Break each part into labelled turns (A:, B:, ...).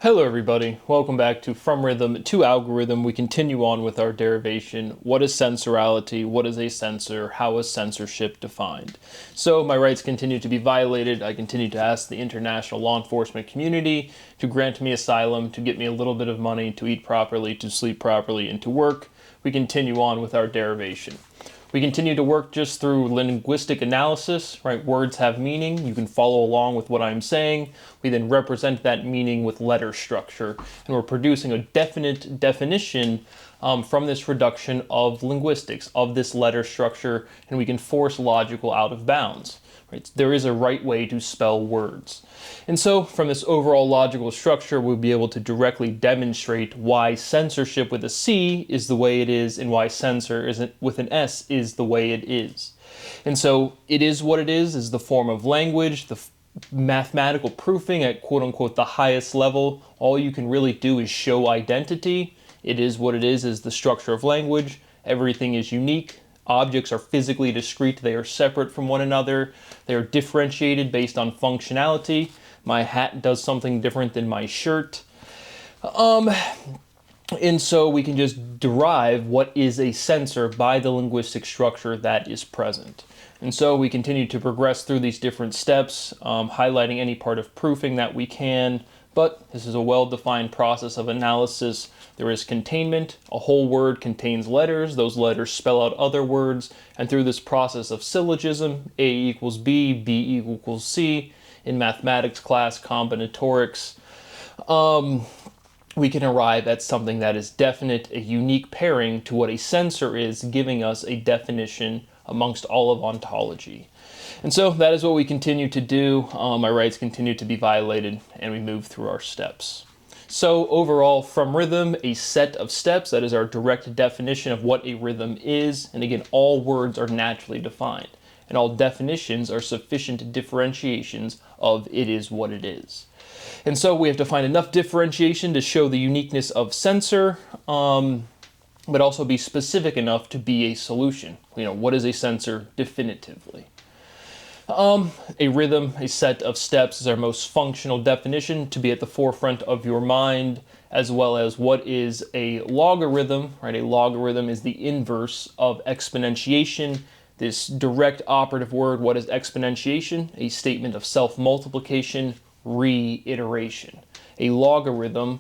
A: Hello everybody, welcome back to From Rhythm to Algorithm. We continue on with our derivation. What is censorality? What is a censor? How is censorship defined? So my rights continue to be violated. I continue to ask the international law enforcement community to grant me asylum, to get me a little bit of money, to eat properly, to sleep properly, and to work. We continue on with our derivation. We continue to work just through linguistic analysis, right? Words have meaning. You can follow along with what I'm saying. We then represent that meaning with letter structure, and we're producing a definite definition from this reduction of linguistics, of this letter structure, and we can force logical out of bounds. Right? There is a right way to spell words. And so from this overall logical structure, we'll be able to directly demonstrate why censorship with a C is the way it is and why censor with an S is the way it is. And so it is what it is the form of language, the mathematical proofing at quote unquote the highest level. All you can really do is show identity. It is what it is the structure of language. Everything is unique. Objects are physically discrete. They are separate from one another. They are differentiated based on functionality. My hat does something different than my shirt. And so we can just derive what is a censor by the linguistic structure that is present. And so we continue to progress through these different steps, highlighting any part of proofing that we can. But this is a well-defined process of analysis. There is containment. A whole word contains letters. Those letters spell out other words. And through this process of syllogism, A equals B, B equals C, in mathematics class, combinatorics, we can arrive at something that is definite, a unique pairing to what a censor is, giving us a definition amongst all of ontology. And so that is what we continue to do. My rights continue to be violated, and we move through our steps. So overall, from rhythm, a set of steps, that is our direct definition of what a rhythm is. And again, all words are naturally defined, and all definitions are sufficient differentiations of it is what it is. And so we have to find enough differentiation to show the uniqueness of censor, but also be specific enough to be a solution. What is a censor definitively? A rhythm, a set of steps, is our most functional definition to be at the forefront of your mind, as well as what is a logarithm, right? A logarithm is the inverse of exponentiation. This direct operative word, what is exponentiation? A statement of self-multiplication, reiteration. A logarithm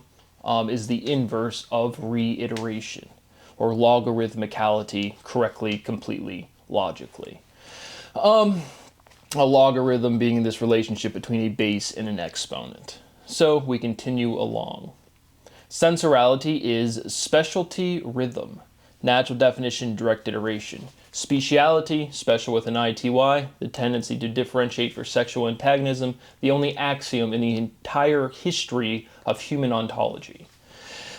A: is the inverse of reiteration, or logarithmicality, correctly, completely, logically. A logarithm being this relationship between a base and an exponent. So we continue along. Censorality is specialty rhythm. Natural definition, direct iteration. Speciality, special with an ITY, the tendency to differentiate for sexual antagonism, the only axiom in the entire history of human ontology.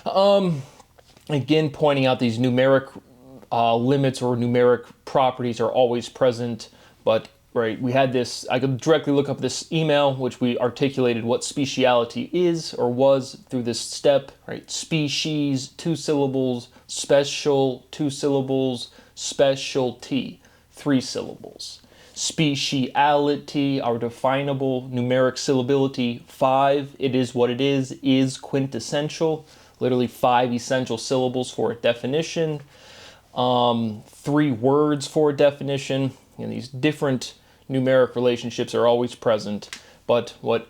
A: Again, pointing out these numeric limits or numeric properties are always present, but right, we had this, I could directly look up this email, which we articulated what speciality is or was through this step, right? Species, 2 syllables, special, 2 syllables, specialty, 3 syllables. Speciality, our definable numeric syllability, 5, it is what it is quintessential, literally 5 essential syllables for a definition, 3 words for a definition. These different numeric relationships are always present, but what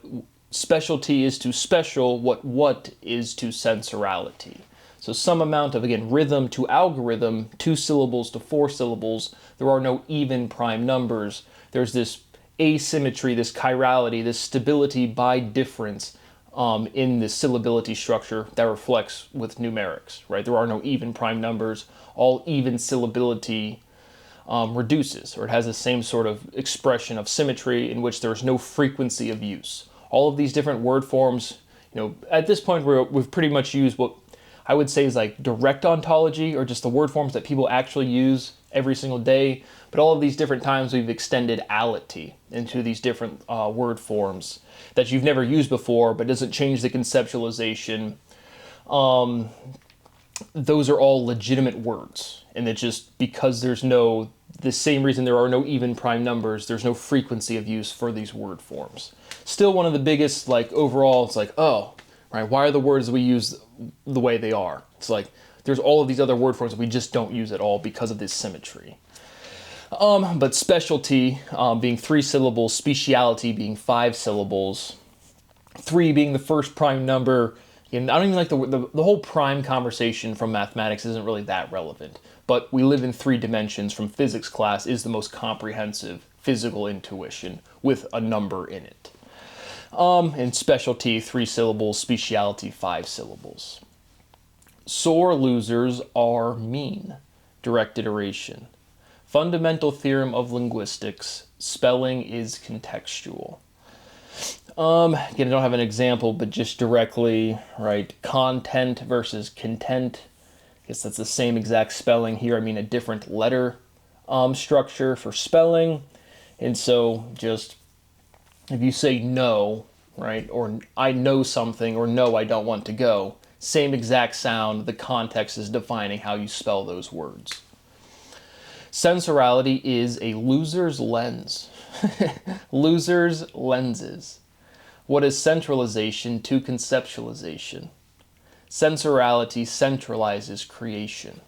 A: specialty is to special, what is to censorality. So some amount of, again, rhythm to algorithm, 2 syllables to 4 syllables, there are no even prime numbers. There's this asymmetry, this chirality, this stability by difference in the syllability structure that reflects with numerics, right? There are no even prime numbers. All even syllability reduces, or it has the same sort of expression of symmetry in which there's no frequency of use. All of these different word forms, at this point we've pretty much used what I would say is like direct ontology, or just the word forms that people actually use every single day. But all of these different times we've extended ality into these different word forms that you've never used before, but doesn't change the conceptualization. Those are all legitimate words, and it's just because there's the same reason there are no even prime numbers, there's no frequency of use for these word forms. Still one of the biggest, overall, it's like, oh, right? Why are the words we use the way they are? It's like there's all of these other word forms that we just don't use at all because of this symmetry. But specialty being 3 syllables, speciality being 5 syllables, 3 being the first prime number. And I don't even like the whole prime conversation from mathematics isn't really that relevant. But we live in 3 dimensions from physics class is the most comprehensive physical intuition with a number in it. And specialty 3 syllables, speciality 5 syllables. Sore losers are mean. Direct iteration. Fundamental theorem of linguistics. Spelling is contextual. Again, I don't have an example, but just directly, right? Content versus content. I guess that's the same exact spelling here. I mean, a different letter structure for spelling. And so just if you say no, right? Or I know something, or no, I don't want to go. Same exact sound. The context is defining how you spell those words. Sensorality is a loser's lens. Loser's lenses. What is centralization to conceptualization? Sensorality centralizes creation.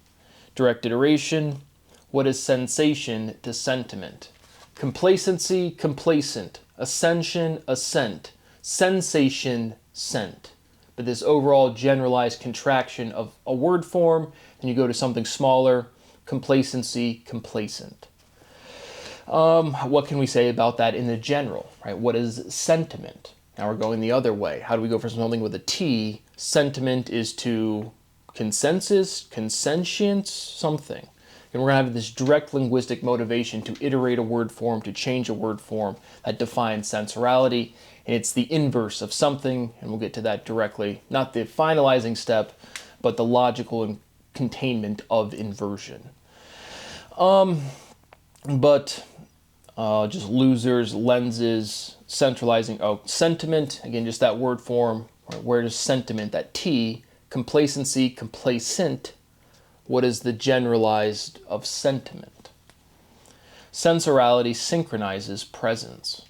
A: Direct iteration. What is sensation to sentiment? Complacency, complacent. Ascension, assent. Sensation, sent. But this overall generalized contraction of a word form, then you go to something smaller. Complacency, complacent. What can we say about that in the general, right? What is sentiment? Now we're going the other way. How do we go from something with a T? Sentiment is to consensus, consentience, something. And we're going to have this direct linguistic motivation to iterate a word form, to change a word form that defines sensorality. And it's the inverse of something, and we'll get to that directly. Not the finalizing step, but the logical containment of inversion. Just losers, lenses, centralizing. Sentiment, again, just that word form. Where does sentiment, that T, complacency, complacent, what is the generalized of sentiment? Sensorality synchronizes presence.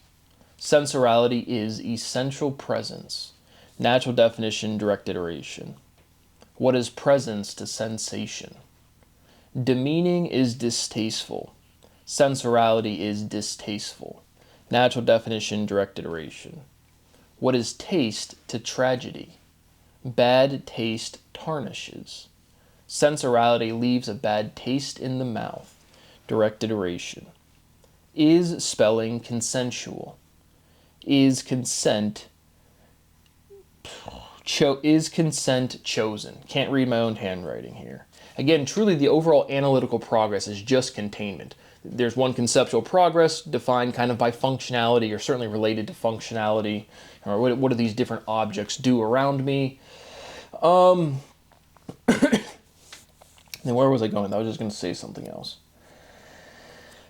A: Sensorality is essential presence. Natural definition, direct iteration. What is presence to sensation? Demeaning is distasteful. Sensorality is distasteful. Natural definition, direct iteration. What is taste to tragedy? Bad taste tarnishes. Sensorality leaves a bad taste in the mouth. Direct iteration. Is spelling consensual? Is consent chosen? Can't read my own handwriting here. Again, truly the overall analytical progress is just containment. There's one conceptual progress defined kind of by functionality, or certainly related to functionality, or what do these different objects do around me. Then where was I going? I was just going to say something else.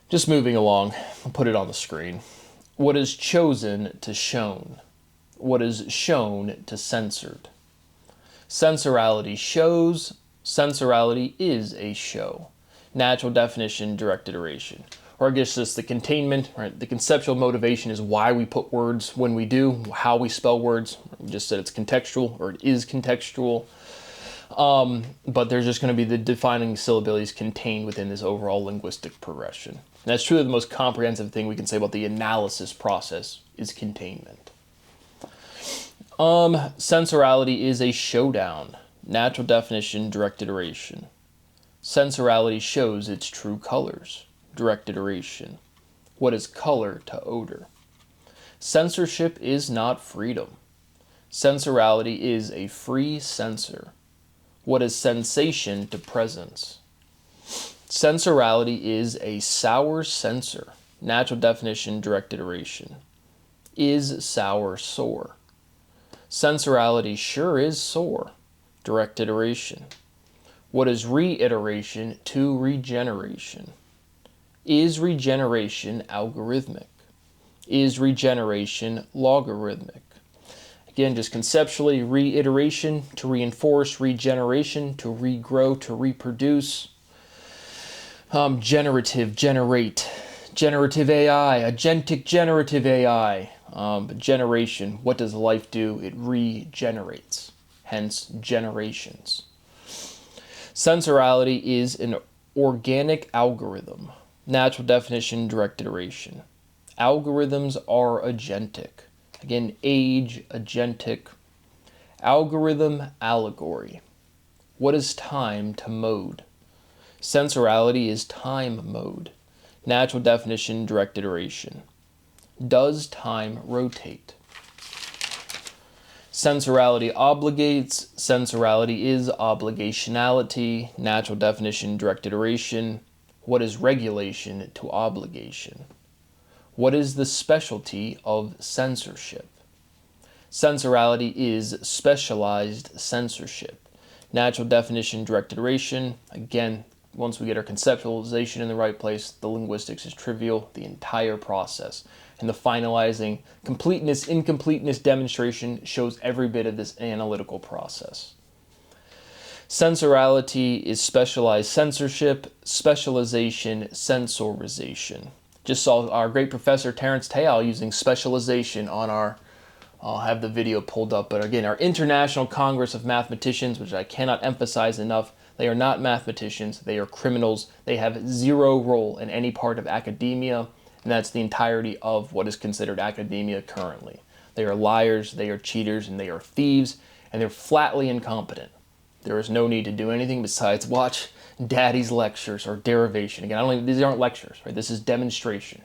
A: Just moving along. I'll put it on the screen. What is chosen to shown? What is shown to censored? Sensorality shows. Sensorality is a show. Natural definition, direct iteration. Or I guess just the containment, right? The conceptual motivation is why we put words when we do, how we spell words. We just said it's contextual, or it is contextual. But there's just going to be the defining syllabilities contained within this overall linguistic progression. And that's truly the most comprehensive thing we can say about the analysis process is containment. Sensorality is a showdown. Natural definition, direct iteration. Sensorality shows its true colors. Direct iteration. What is color to odor? Censorship is not freedom. Sensorality is a free censor. What is sensation to presence? Sensorality is a sour censor. Natural definition, direct iteration. Is sour sore? Sensorality sure is sore. Direct iteration. What is reiteration to regeneration? Is regeneration algorithmic? Is regeneration logarithmic? Again, just conceptually, reiteration to reinforce, regeneration to regrow, to reproduce. Generative, generate, generative AI, agentic generative AI. But generation, what does life do? It regenerates, hence generations. Sensorality is an organic algorithm. Natural definition, direct iteration. Algorithms are agentic. Again, age, agentic. Algorithm, allegory. What is time to mode? Sensorality is time mode. Natural definition, direct iteration. Does time rotate? Sensorality obligates. Sensorality is obligationality. Natural definition, direct iteration. What is regulation to obligation? What is the specialty of censorship? Sensorality is specialized censorship. Natural definition, direct iteration. Again, once we get our conceptualization in the right place, the linguistics is trivial, the entire process. And the finalizing completeness, incompleteness demonstration shows every bit of this analytical process. Sensorality is specialized censorship, specialization, sensorization. Just saw our great professor Terence Tayal using specialization on our, I'll have the video pulled up, but again, our International Congress of Mathematicians, which I cannot emphasize enough, they are not mathematicians, they are criminals. They have zero role in any part of academia, and that's the entirety of what is considered academia currently. They are liars, they are cheaters, and they are thieves, and they're flatly incompetent. There is no need to do anything besides watch Daddy's lectures or derivation. Again, these aren't lectures, right? This is demonstration.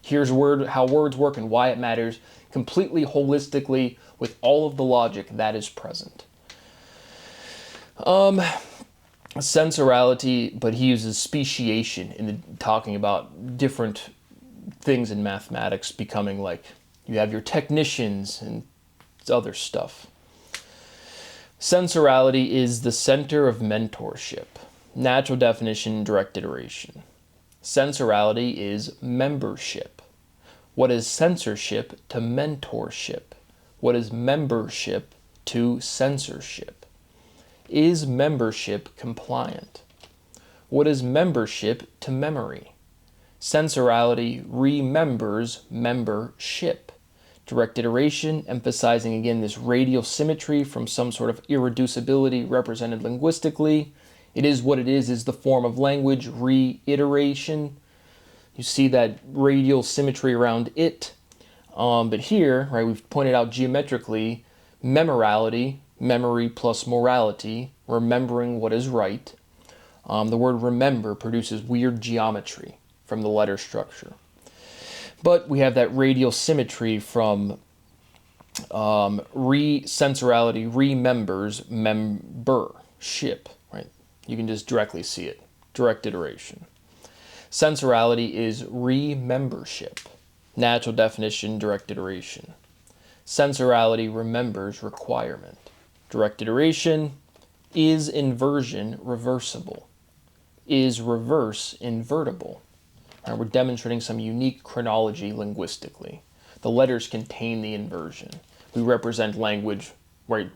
A: Here's how words work and why it matters, completely holistically with all of the logic that is present. Sensorality, but he uses speciation in talking about different things in mathematics becoming like, you have your technicians and other stuff. Sensorality is the center of mentorship. Natural definition, direct iteration. Sensorality is membership. What is censorship to mentorship? What is membership to censorship? Is membership compliant? What is membership to memory? Sensorality remembers membership. Direct iteration, emphasizing again this radial symmetry from some sort of irreducibility represented linguistically. It is what it is the form of language. Reiteration, you see that radial symmetry around it. But here, right, we've pointed out geometrically, memorality, memory plus morality, remembering what is right. The word remember produces weird geometry from the letter structure. But we have that radial symmetry from sensorality remembers membership, right? You can just directly see it, direct iteration. Sensorality is remembership. Natural definition, direct iteration. Sensorality remembers requirement. Direct iteration, is inversion reversible? Is reverse invertible? And we're demonstrating some unique chronology linguistically. The letters contain the inversion. We represent language, right?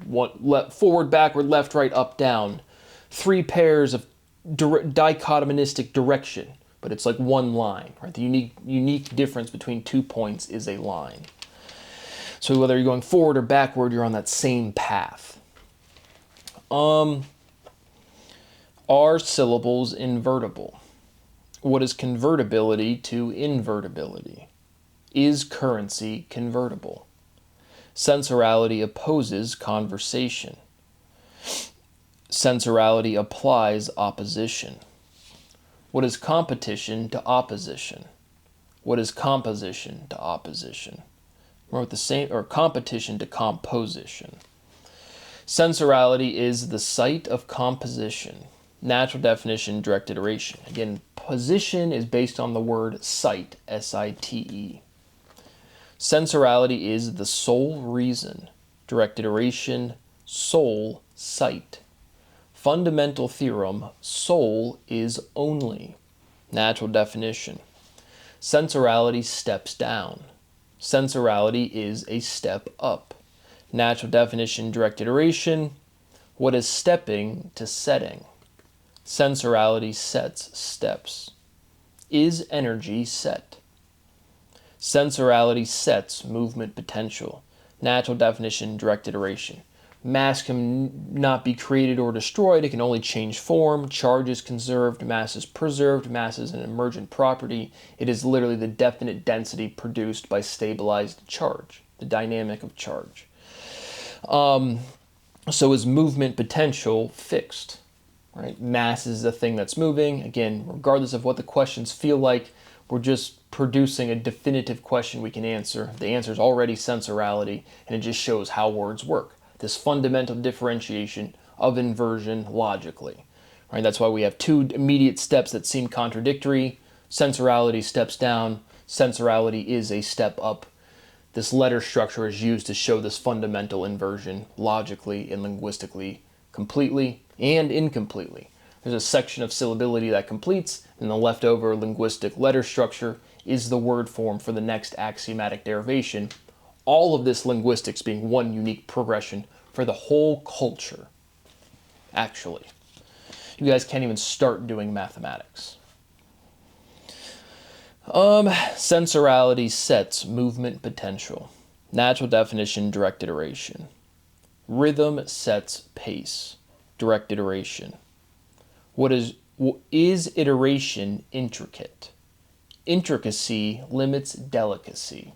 A: Forward, backward, left, right, up, down. 3 pairs of dichotomistic direction, but it's like one line, right? The unique difference between 2 points is a line. So whether you're going forward or backward, you're on that same path. Are syllables invertible? What is convertibility to invertibility? Is currency convertible? Sensorality opposes conversation. Sensorality applies opposition. What is competition to opposition? What is composition to opposition? Or the same, or competition to composition. Sensorality is the site of composition. Natural definition, direct iteration. Again, position is based on the word site, S-I-T-E. Sensorality is the sole reason. Direct iteration, sole site. Fundamental theorem, sole is only. Natural definition. Sensorality steps down. Sensorality is a step up. Natural definition, direct iteration. What is stepping to setting? Sensorality sets steps. Is energy set? Sensorality sets movement potential. Natural definition, direct iteration. Mass can not be created or destroyed. It can only change form. Charge is conserved. Mass is preserved. Mass is an emergent property. It is literally the definite density produced by stabilized charge, the dynamic of charge. So is movement potential fixed? Right? Mass is the thing that's moving. Again, regardless of what the questions feel like, we're just producing a definitive question we can answer. The answer is already sensorality, and it just shows how words work. This fundamental differentiation of inversion logically. Right? That's why we have two immediate steps that seem contradictory. Sensorality steps down. Sensorality is a step up. This letter structure is used to show this fundamental inversion logically and linguistically, completely and incompletely. There's a section of syllability that completes, and the leftover linguistic letter structure is the word form for the next axiomatic derivation. All of this linguistics being one unique progression for the whole culture. Actually, you guys can't even start doing mathematics. Sensorality sets movement potential. Natural definition, direct iteration. Rhythm sets pace, direct iteration. Is iteration intricate? Intricacy limits delicacy.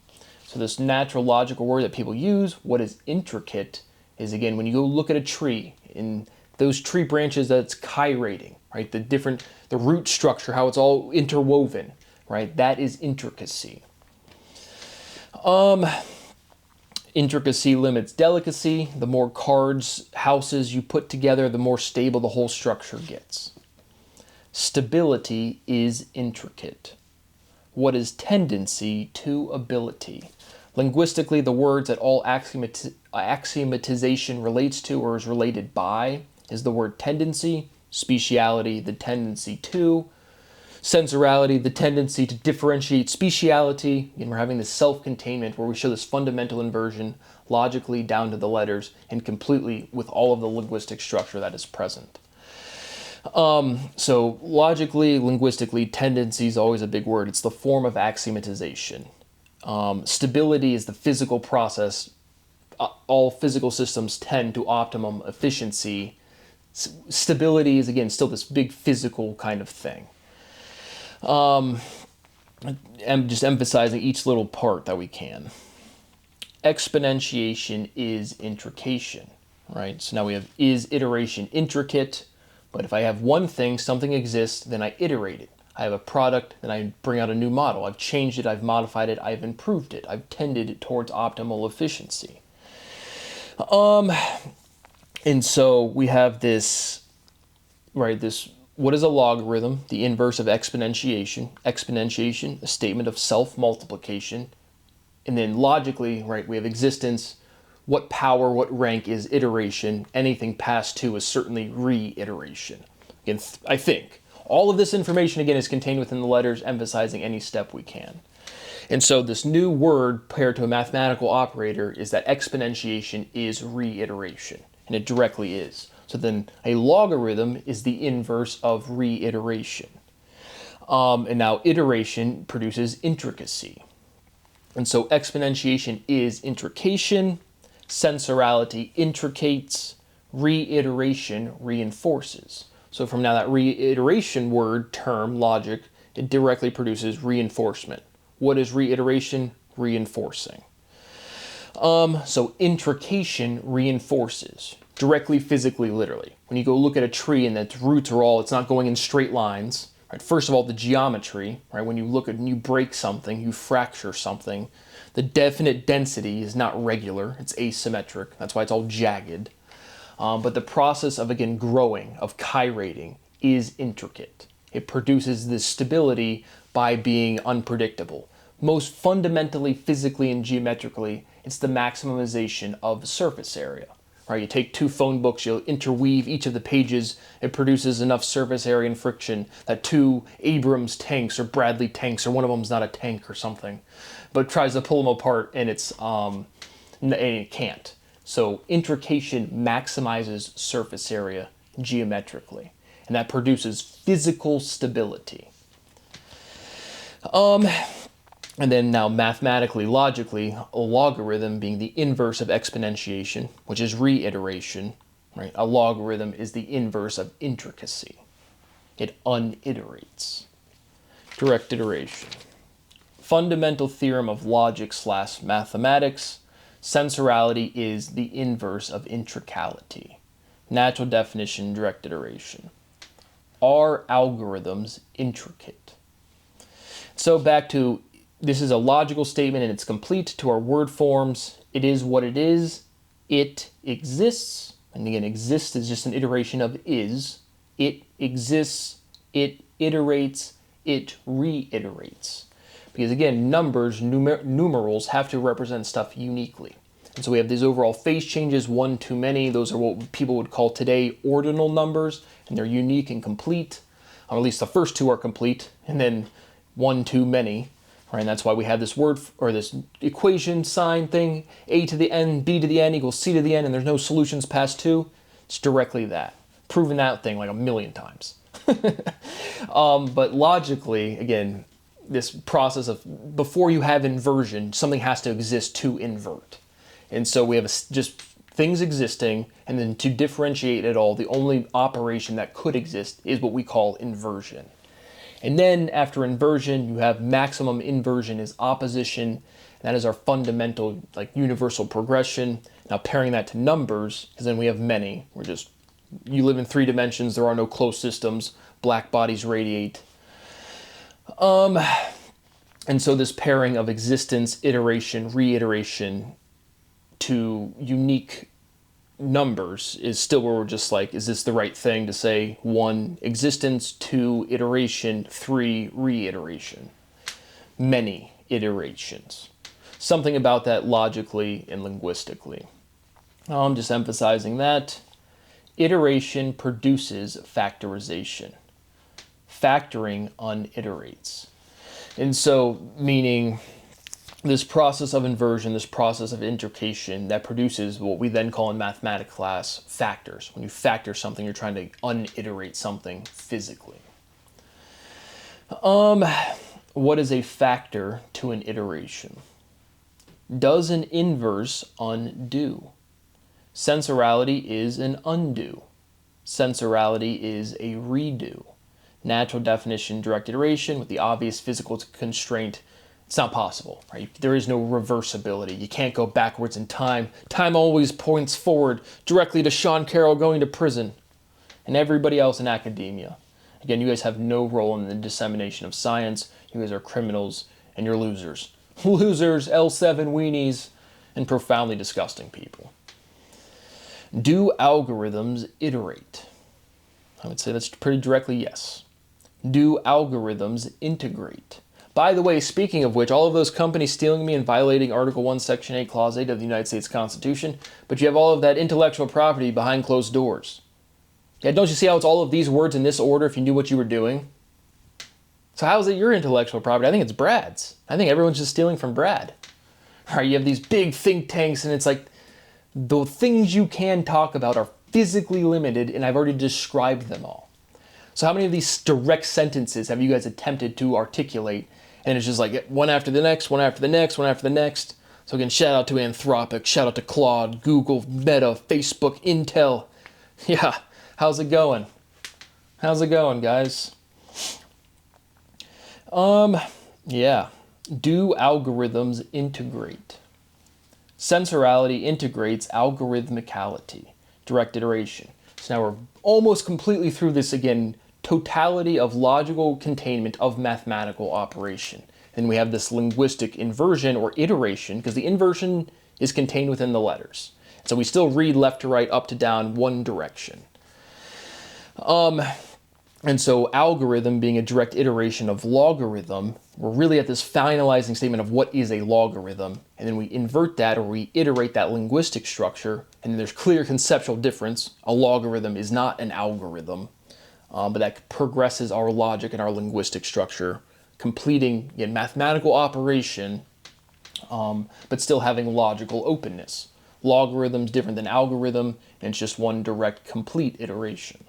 A: So this natural logical word that people use, what is intricate, is again, when you go look at a tree, in those tree branches that's gyrating, right? The root structure, how it's all interwoven, right? That is intricacy. Intricacy limits delicacy. The more cards, houses you put together, the more stable the whole structure gets. Stability is intricate. What is tendency to ability? Linguistically, the words that all axiomatization relates to or is related by is the word tendency, speciality, the tendency to, sensorality, the tendency to differentiate speciality. And we're having this self-containment where we show this fundamental inversion logically down to the letters and completely with all of the linguistic structure that is present. So logically, linguistically, tendency is always a big word. It's the form of axiomatization. Stability is the physical process. All physical systems tend to optimum efficiency. Stability is, again, still this big physical kind of thing. I'm just emphasizing each little part that we can. Exponentiation is intrication, right? So now we have is iteration intricate, but if I have one thing, something exists, then I iterate it. I have a product, then I bring out a new model. I've changed it, I've modified it, I've improved it, I've tended it towards optimal efficiency. And so we have this, right, what is a logarithm? The inverse of exponentiation. Exponentiation, a statement of self-multiplication. And then logically, right, we have existence. What power, what rank is iteration? Anything past 2 is certainly reiteration. Again, I think. All of this information, again, is contained within the letters, emphasizing any step we can. And so this new word paired to a mathematical operator is that exponentiation is reiteration. And it directly is. So then a logarithm is the inverse of reiteration. And now iteration produces intricacy. And so exponentiation is intrication, sensorality intricates, reiteration reinforces. So from now that reiteration word, term, logic, it directly produces reinforcement. What is reiteration? Reinforcing. So intrication reinforces. Directly, physically, literally. When you go look at a tree and its roots are all, it's not going in straight lines. Right? First of all, the geometry, right? When you look at and you break something, you fracture something, the definite density is not regular, it's asymmetric. That's why it's all jagged. But the process of, again, growing, of gyrating, is intricate. It produces this stability by being unpredictable. Most fundamentally, physically, and geometrically, it's the maximization of surface area. Right, you take 2 phone books, you'll interweave each of the pages, it produces enough surface area and friction that 2 Abrams tanks or Bradley tanks, or one of them's not a tank or something, but tries to pull them apart and and it can't. So intrication maximizes surface area geometrically, and that produces physical stability. And then now mathematically, logically, a logarithm being the inverse of exponentiation, which is reiteration, right? A logarithm is the inverse of intricacy. It uniterates. Direct iteration. Fundamental theorem of logic / mathematics. Sensorality is the inverse of intricality. Natural definition, direct iteration. Are algorithms intricate? So back to, this is a logical statement and it's complete to our word forms. It is what it is. It exists. And again, exist is just an iteration of is. It exists. It iterates. It reiterates. Because again, numbers, numerals have to represent stuff uniquely. And so we have these overall phase changes, one too many. Those are what people would call today ordinal numbers, and they're unique and complete. Or at least the first two are complete, and then one too many. Right? And that's why we have this word or this equation sign thing, a to the n, b to the n equals c to the n, and there's no solutions past 2. It's directly that. Proven that thing like a million times. But logically, again, this process of before you have inversion, something has to exist to invert. And so we have just things existing, and then to differentiate it all, the only operation that could exist is what we call inversion. And then after inversion, you have maximum inversion is opposition. That is our fundamental, like, universal progression. Now pairing that to numbers, because then we have many. You live in 3 dimensions, there are no closed systems, black bodies radiate. And so this pairing of existence, iteration, reiteration to unique numbers is still where we're just like, is this the right thing to say? 1, existence; 2, iteration; 3, reiteration. Many iterations. Something about that logically and linguistically. I'm just emphasizing that. Iteration produces factorization. Factoring uniterates. And so, meaning this process of inversion, this process of intrication that produces what we then call in mathematics class factors. When you factor something, you're trying to uniterate something physically. What is a factor to an iteration? Does an inverse undo? Sensorality is an undo. Sensorality is a redo. Natural definition, direct iteration with the obvious physical constraint. It's not possible, right? There is no reversibility. You can't go backwards in time. Time always points forward directly to Sean Carroll going to prison and everybody else in academia. Again, you guys have no role in the dissemination of science. You guys are criminals and you're losers. Losers, L7 weenies, and profoundly disgusting people. Do algorithms iterate? I would say that's pretty directly yes. Do algorithms integrate? By the way, speaking of which, all of those companies stealing me and violating Article 1, Section 8, Clause 8 of the United States Constitution, but you have all of that intellectual property behind closed doors. Yeah, don't you see how it's all of these words in this order if you knew what you were doing? So how is it your intellectual property? I think it's Brad's. I think everyone's just stealing from Brad. All right, you have these big think tanks, and it's like the things you can talk about are physically limited, and I've already described them all. So how many of these direct sentences have you guys attempted to articulate? And it's just like one after the next, one after the next, one after the next. So again, shout out to Anthropic, shout out to Claude, Google, Meta, Facebook, Intel. Yeah, how's it going? How's it going, guys? Yeah. Do algorithms integrate? Sensorality integrates algorithmicality, direct iteration. So now we're almost completely through this again, totality of logical containment of mathematical operation. And we have this linguistic inversion or iteration, because the inversion is contained within the letters. So we still read left to right, up to down, one direction. And so algorithm being a direct iteration of logarithm, we're really at this finalizing statement of what is a logarithm, and then we invert that or we iterate that linguistic structure, and there's clear conceptual difference. A logarithm is not an algorithm, but that progresses our logic and our linguistic structure, completing a mathematical operation, but still having logical openness. Logarithm's different than algorithm, and it's just one direct, complete iteration.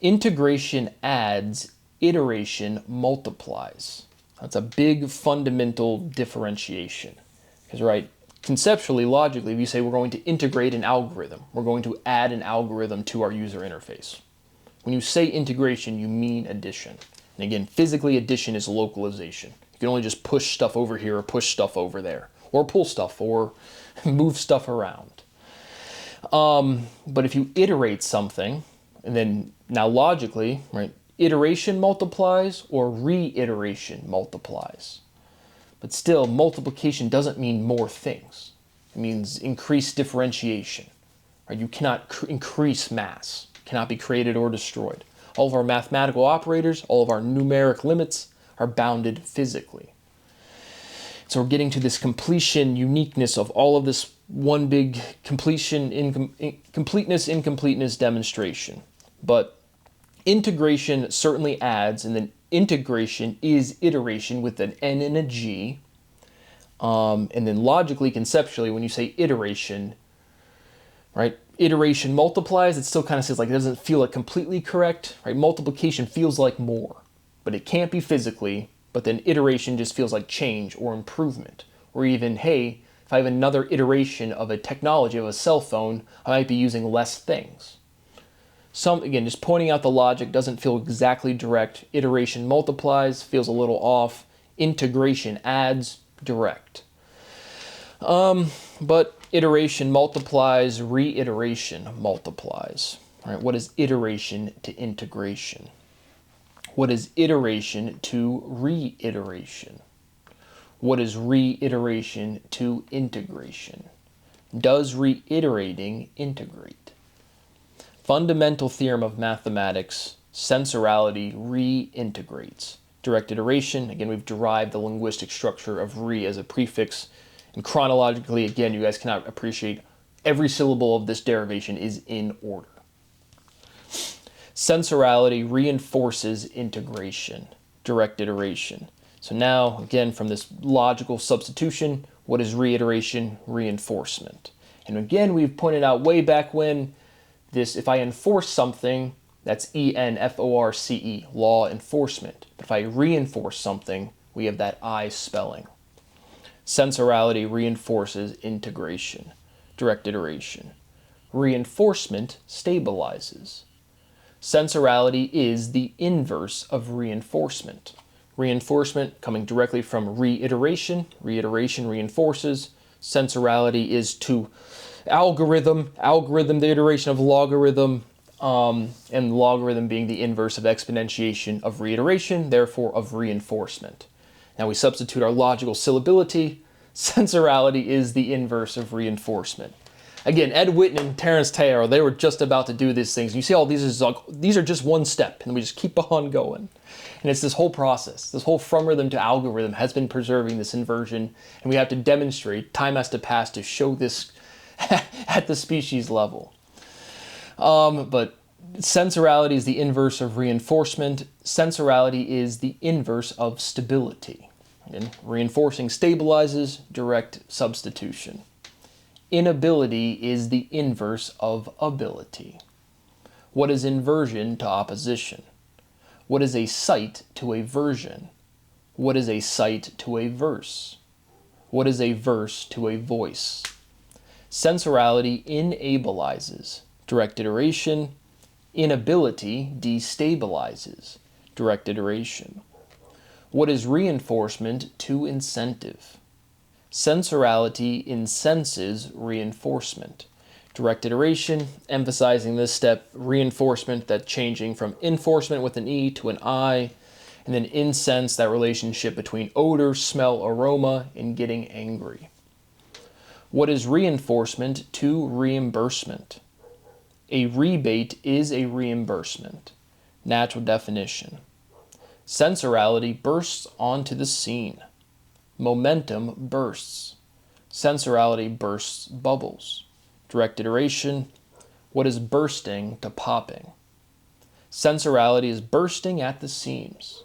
A: Integration adds, iteration multiplies. That's a big fundamental differentiation. Because, right, conceptually, logically, if you say we're going to integrate an algorithm, we're going to add an algorithm to our user interface. When you say integration, you mean addition. And again, physically, addition is localization. You can only just push stuff over here or push stuff over there, or pull stuff or move stuff around. But if you iterate something, and then now logically, right, iteration multiplies or reiteration multiplies. But still, multiplication doesn't mean more things. It means increased differentiation. Right? You cannot increase mass. It cannot be created or destroyed. All of our mathematical operators, all of our numeric limits are bounded physically. So we're getting to this completion uniqueness of all of this one big completeness, incompleteness demonstration. But integration certainly adds, and then integration is iteration with an N and a G. And then logically, conceptually, when you say iteration, right, iteration multiplies, it still kind of says like it doesn't feel like completely correct, right? Multiplication feels like more, but it can't be physically. But then iteration just feels like change or improvement, or even, hey, if I have another iteration of a technology, of a cell phone, I might be using less things. Again, just pointing out the logic doesn't feel exactly direct. Iteration multiplies, feels a little off. Integration adds, direct. But iteration multiplies, reiteration multiplies. All right, what is iteration to integration? What is iteration to reiteration? What is reiteration to integration? Does reiterating integrate? Fundamental theorem of mathematics, sensorality reintegrates. Direct iteration, again, we've derived the linguistic structure of re as a prefix. And chronologically, again, you guys cannot appreciate every syllable of this derivation is in order. Sensorality reinforces integration, direct iteration. So now, again, from this logical substitution, what is reiteration? Reinforcement. And again, we've pointed out way back when this, if I enforce something, that's E-N-F-O-R-C-E, law enforcement. But if I reinforce something, we have that I spelling. Sensorality reinforces integration, direct iteration. Reinforcement stabilizes. Sensorality is the inverse of reinforcement. Reinforcement coming directly from reiteration. Reiteration reinforces. Sensorality is to algorithm, the iteration of logarithm, and logarithm being the inverse of exponentiation of reiteration, therefore of reinforcement. Now we substitute our logical syllability. Sensorality is the inverse of reinforcement. Again, Ed Witten and Terence Taylor, they were just about to do these things. You see all these are just one step, and we just keep on going. And it's this whole process, this whole from rhythm to algorithm has been preserving this inversion, and we have to demonstrate, time has to pass to show this at the species level. But sensorality is the inverse of reinforcement. Sensorality is the inverse of stability. Again, reinforcing stabilizes, direct substitution. Inability is the inverse of ability. What is inversion to opposition? What is a sight to a version? What is a sight to a verse? What is a verse to a voice? Sensorality inabilizes, direct iteration. Inability destabilizes, direct iteration. What is reinforcement to incentive? Sensorality incenses reinforcement. Direct iteration, emphasizing this step, reinforcement, that changing from enforcement with an E to an I, and then incense, that relationship between odor, smell, aroma, and getting angry. What is reinforcement to reimbursement? A rebate is a reimbursement. Natural definition. Sensorality bursts onto the scene. Momentum bursts. Sensorality bursts bubbles. Direct iteration. What is bursting to popping? Sensorality is bursting at the seams.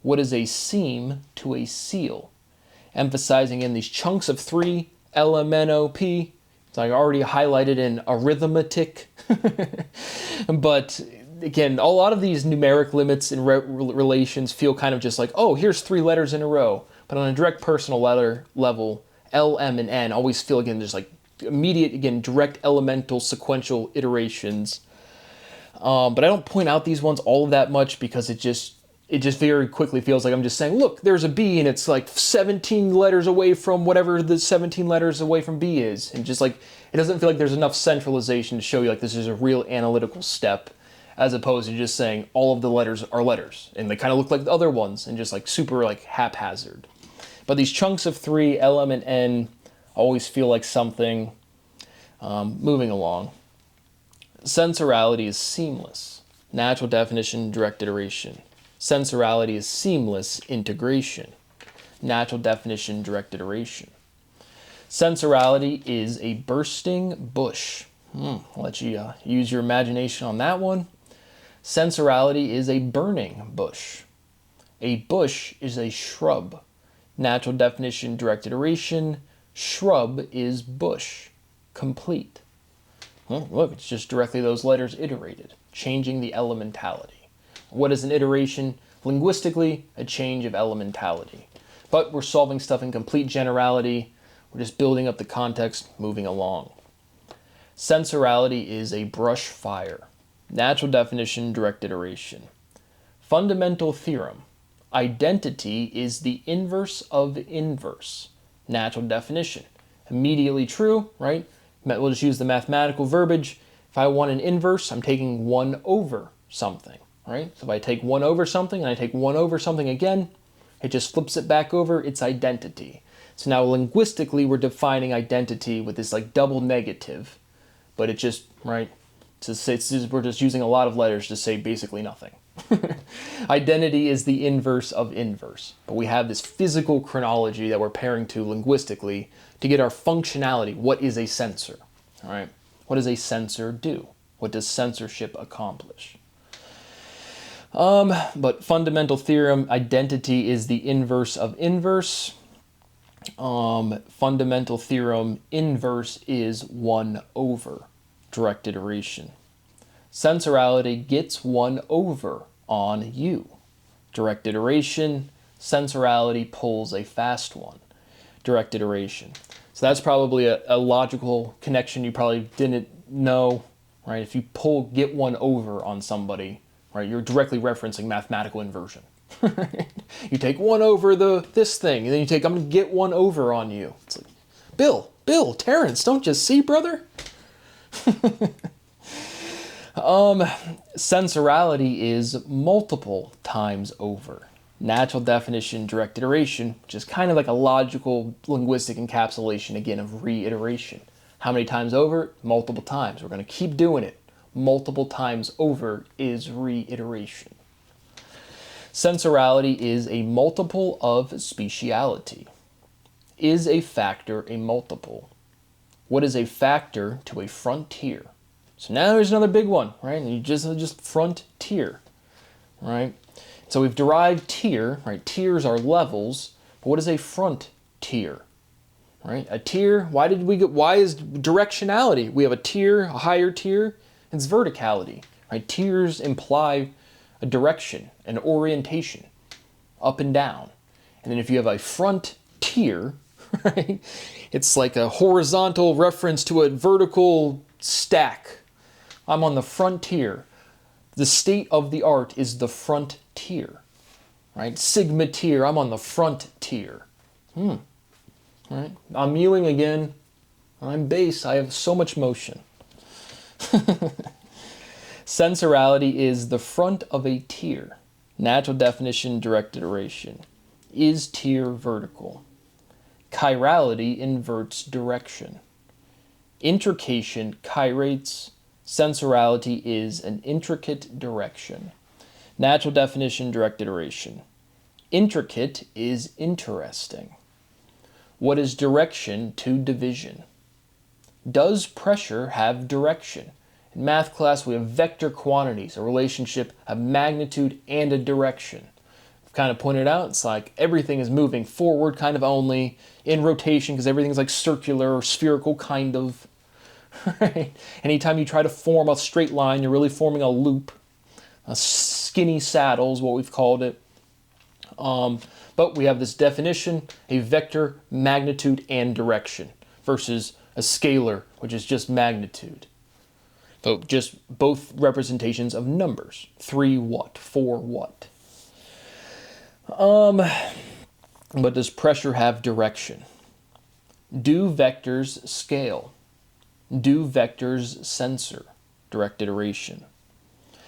A: What is a seam to a seal? Emphasizing in these chunks of 3, LMNOP. It's like already highlighted in arithmetic. But again, a lot of these numeric limits and relations feel kind of just like, oh, here's 3 letters in a row. But on a direct personal level, L, M, and N always feel, again, just like immediate, again, direct elemental sequential iterations. But I don't point out these ones all of that much because it just very quickly feels like I'm just saying, look, there's a B and it's like 17 letters away from whatever the 17 letters away from B is. And just like, it doesn't feel like there's enough centralization to show you like this is a real analytical step, as opposed to just saying all of the letters are letters and they kind of look like the other ones and just like super like haphazard. But these chunks of 3, L, M, and N, always feel like something. Moving along. Sensorality is seamless. Natural definition, direct iteration. Sensorality is seamless integration. Natural definition, direct iteration. Sensorality is a bursting bush. I'll let you use your imagination on that one. Sensorality is a burning bush. A bush is a shrub. Natural definition, direct iteration. Shrub is bush. Complete. Well, look, it's just directly those letters iterated, changing the elementality. What is an iteration? Linguistically, a change of elementality. But we're solving stuff in complete generality. We're just building up the context, moving along. Sensorality is a brush fire. Natural definition, direct iteration. Fundamental theorem. Identity is the inverse of inverse. Natural definition. Immediately true, right? We'll just use the mathematical verbiage. If I want an inverse, I'm taking 1 over something, right? So if I take 1 over something and I take 1 over something again, it just flips it back over, it's identity. So now linguistically, we're defining identity with this like double negative, but it just, right? We're just using a lot of letters to say basically nothing. Identity is the inverse of inverse, but we have this physical chronology that we're pairing to linguistically to get our functionality. What is a sensor? All right. What does a sensor do? What does censorship accomplish? But fundamental theorem, identity is the inverse of inverse. Fundamental theorem, inverse is 1 over. Direct iteration. Sensorality gets 1 over on you. Direct iteration, sensorality pulls a fast one. Direct iteration. So that's probably a logical connection you probably didn't know, right? If you get 1 over on somebody, right, you're directly referencing mathematical inversion. You take 1 over this thing, and then you take, I'm going to get 1 over on you. It's like, Bill, Terrence, don't you see, brother? Sensorality is multiple times over. Natural definition, direct iteration, which is kind of like a logical linguistic encapsulation, again, of reiteration. How many times over? Multiple times. We're going to keep doing it. Multiple times over is reiteration. Sensorality is a multiple of speciality. Is a factor a multiple? What is a factor to a frontier? So now there's another big one, right? And you just frontier, right? So we've derived tier, right? Tiers are levels, but what is a frontier, right? A tier, why is directionality? We have a tier, a higher tier, it's verticality, right? Tiers imply a direction, an orientation, up and down. And then if you have a frontier, right? It's like a horizontal reference to a vertical stack. I'm on the frontier. The state of the art is the frontier, right? Sigma tier, I'm on the frontier. Right? I'm mewing again. I'm bass, I have so much motion. Sensorality is the front of a tier. Natural definition, direct iteration. Is tier vertical? Chirality inverts direction. Intrication chirates. Sensorality is an intricate direction. Natural definition, direct iteration. Intricate is interesting. What is direction to division? Does pressure have direction? In math class, we have vector quantities, a relationship, a magnitude, and a direction. I've kind of pointed out, it's like everything is moving forward kind of only, in rotation because everything's like circular or spherical kind of. Right? Anytime you try to form a straight line, you're really forming a loop. A skinny saddle is what we've called it. But we have this definition, a vector, magnitude, and direction, versus a scalar, which is just magnitude. So just both representations of numbers. 3 what? 4 what? But does pressure have direction? Do vectors scale? Do vectors censor? Direct iteration.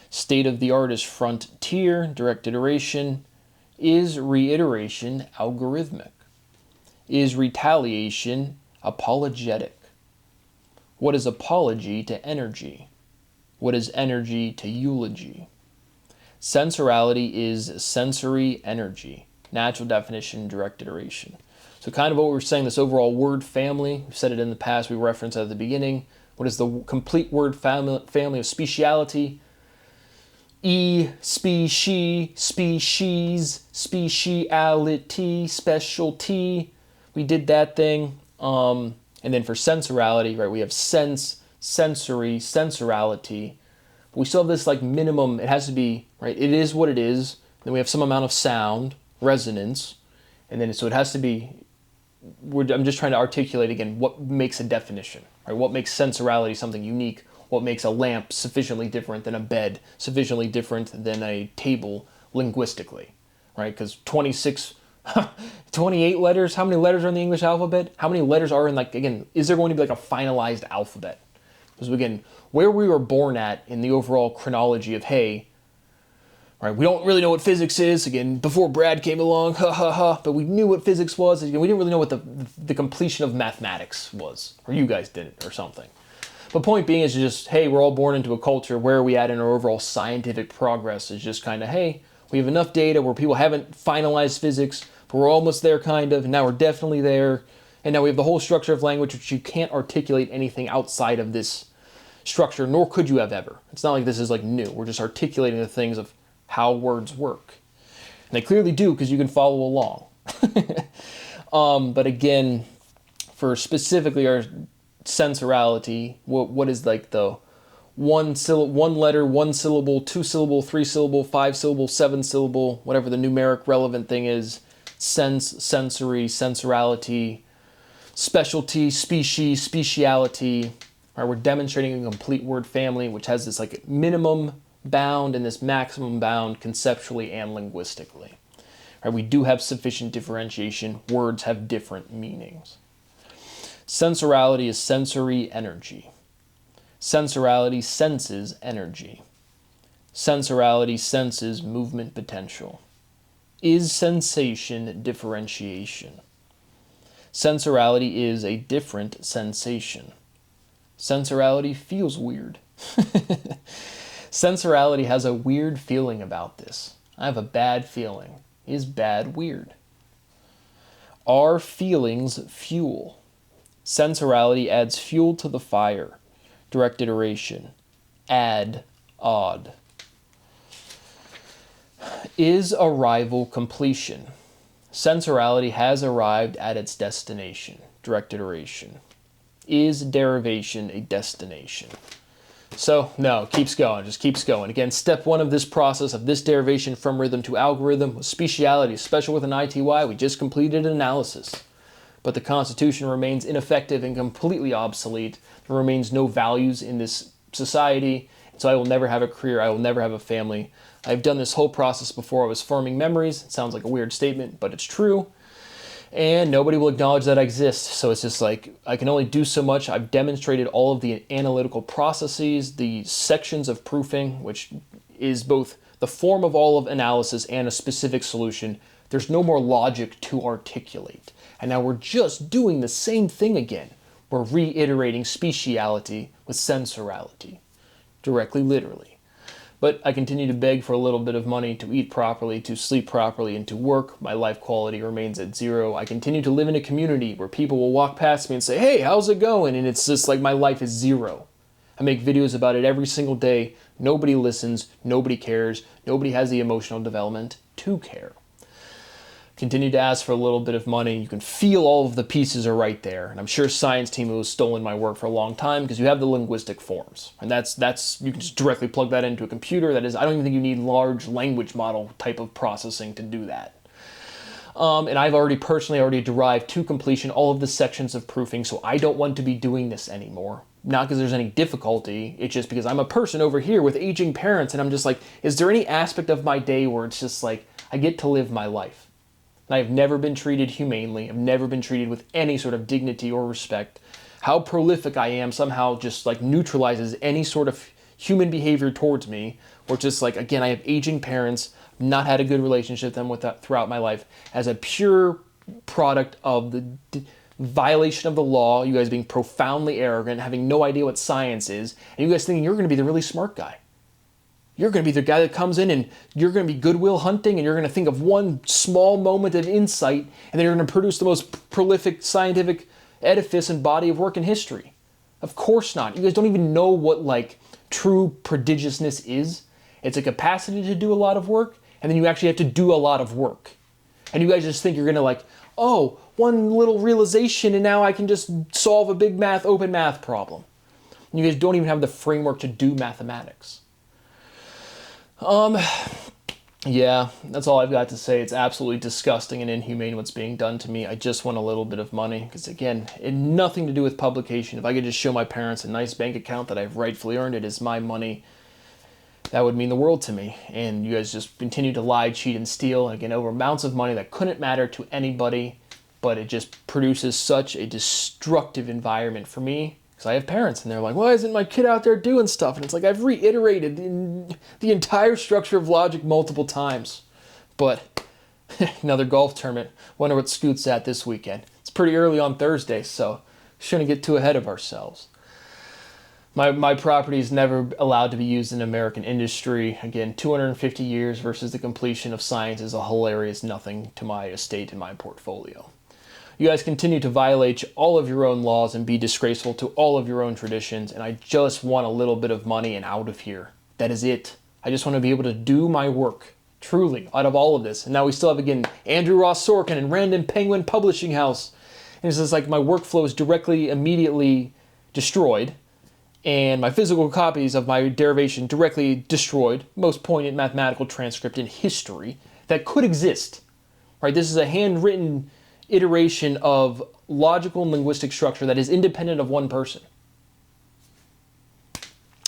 A: State of the art is frontier, direct iteration. Is reiteration algorithmic? Is retaliation apologetic? What is apology to energy? What is energy to eulogy? Sensorality is sensory energy. Natural definition, direct iteration. So kind of what we were saying, this overall word family, we've said it in the past, we referenced at the beginning. What is the complete word family of speciality? Species, speciality, specialty. We did that thing. And then for sensorality, right, we have sense, sensory, sensorality. But we still have this like minimum, it has to be, right, it is what it is. Then we have some amount of sound, resonance. And then so it has to be, I'm just trying to articulate again what makes a definition, right? What makes sensorality something unique? What makes a lamp sufficiently different than a bed, sufficiently different than a table linguistically, right? Because 28 letters, how many letters are in the English alphabet? How many letters are in, like, again, is there going to be like a finalized alphabet? Because again, where we were born at in the overall chronology of, hey, right, we don't really know what physics is, again, before Brad came along, but we knew what physics was, again, we didn't really know what the completion of mathematics was, or you guys didn't, or something. But point being is just, hey, we're all born into a culture. Where are we at in our overall scientific progress? Is just kind of, hey, we have enough data where people haven't finalized physics, but we're almost there kind of, and now we're definitely there. And now we have the whole structure of language, which you can't articulate anything outside of this structure, nor could you have ever. It's not like this is like new. We're just articulating the things of how words work. And they clearly do, because you can follow along. But again, for specifically our sensorality, what is like the one letter, one syllable, 2 syllable, 3 syllable, 5 syllable, 7 syllable, whatever the numeric relevant thing is, sense, sensory, sensorality, specialty, species, speciality. Right, we're demonstrating a complete word family which has this like minimum bound and this maximum bound conceptually and linguistically. Right, we do have sufficient differentiation. Words have different meanings. Sensorality is sensory energy. Sensorality senses energy. Sensorality senses movement potential. Is sensation differentiation? Sensorality is a different sensation. Sensorality feels weird. Sensorality has a weird feeling about this. I have a bad feeling. Is bad weird? Are feelings fuel? Sensorality adds fuel to the fire. Direct iteration. Add, odd. Is arrival completion? Sensorality has arrived at its destination. Direct iteration. Is derivation a destination? So, no, it keeps going, just keeps going. Again, step 1 of this process of this derivation from rhythm to algorithm was speciality, special with an ITY. We just completed an analysis. But the Constitution remains ineffective and completely obsolete. There remains no values in this society. So I will never have a career. I will never have a family. I've done this whole process before I was forming memories. It sounds like a weird statement, but it's true. And nobody will acknowledge that I exist. So it's just like, I can only do so much. I've demonstrated all of the analytical processes, the sections of proofing, which is both the form of all of analysis and a specific solution. There's no more logic to articulate. And now we're just doing the same thing again. We're reiterating speciality with sensorality, directly, literally. But I continue to beg for a little bit of money to eat properly, to sleep properly, and to work. My life quality remains at 0. I continue to live in a community where people will walk past me and say, hey, how's it going? And it's just like my life is 0. I make videos about it every single day. Nobody listens. Nobody cares. Nobody has the emotional development to care. Continue to ask for a little bit of money. You can feel all of the pieces are right there. And I'm sure science team has stolen my work for a long time because you have the linguistic forms. And that's you can just directly plug that into a computer. That is, I don't even think you need large language model type of processing to do that. And I've personally derived to completion all of the sections of proofing, so I don't want to be doing this anymore. Not because there's any difficulty, it's just because I'm a person over here with aging parents, and I'm just like, is there any aspect of my day where it's just like, I get to live my life? And I've never been treated humanely. I've never been treated with any sort of dignity or respect. How prolific I am somehow just like neutralizes any sort of human behavior towards me, or just like, again, I have aging parents, not had a good relationship with them throughout my life, as a pure product of the violation of the law, you guys being profoundly arrogant, having no idea what science is, and you guys thinking you're going to be the really smart guy. You're going to be the guy that comes in and you're going to be goodwill hunting, and you're going to think of one small moment of insight, and then you're going to produce the most prolific scientific edifice and body of work in history. Of course not. You guys don't even know what like true prodigiousness is. It's a capacity to do a lot of work, and then you actually have to do a lot of work. And you guys just think you're going to like, oh, one little realization and now I can just solve a big open math problem. And you guys don't even have the framework to do mathematics. Yeah, that's all I've got to say. It's absolutely disgusting and inhumane what's being done to me. I just want a little bit of money because, again, it had nothing to do with publication. If I could just show my parents a nice bank account that I've rightfully earned, it is my money, that would mean the world to me. And you guys just continue to lie, cheat, and steal, and again, over amounts of money that couldn't matter to anybody, but it just produces such a destructive environment for me. Because I have parents, and they're like, why isn't my kid out there doing stuff? And it's like, I've reiterated the entire structure of logic multiple times. But another golf tournament. Wonder what Scoot's at this weekend. It's pretty early on Thursday, so shouldn't get too ahead of ourselves. My property is never allowed to be used in American industry. Again, 250 years versus the completion of science is a hilarious nothing to my estate and my portfolio. You guys continue to violate all of your own laws and be disgraceful to all of your own traditions, and I just want a little bit of money and out of here. That is it. I just want to be able to do my work, truly, out of all of this. And now we still have, again, Andrew Ross Sorkin and Random Penguin Publishing House. And it's just like my workflow is immediately destroyed, and my physical copies of my derivation directly destroyed, most poignant mathematical transcript in history that could exist. Right? This is a handwritten iteration of logical and linguistic structure that is independent of one person.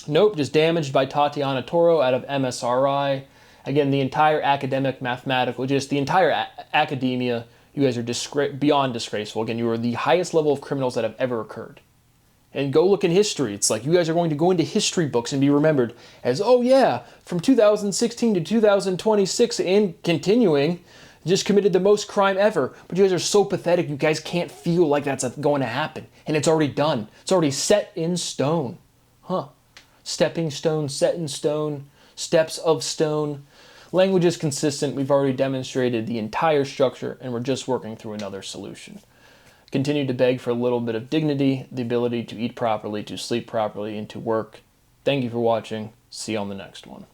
A: Nope, just damaged by Tatiana Toro out of MSRI. Again, the entire academic, mathematical, just the entire academia, you guys are beyond disgraceful. Again, you are the highest level of criminals that have ever occurred. And go look in history. It's like you guys are going to go into history books and be remembered as, oh yeah, from 2016 to 2026 and continuing, just committed the most crime ever. But you guys are so pathetic, you guys can't feel like that's going to happen. And it's already done. It's already set in stone. Huh. Stepping stone, set in stone, steps of stone. Language is consistent. We've already demonstrated the entire structure, and we're just working through another solution. Continue to beg for a little bit of dignity, the ability to eat properly, to sleep properly, and to work. Thank you for watching. See you on the next one.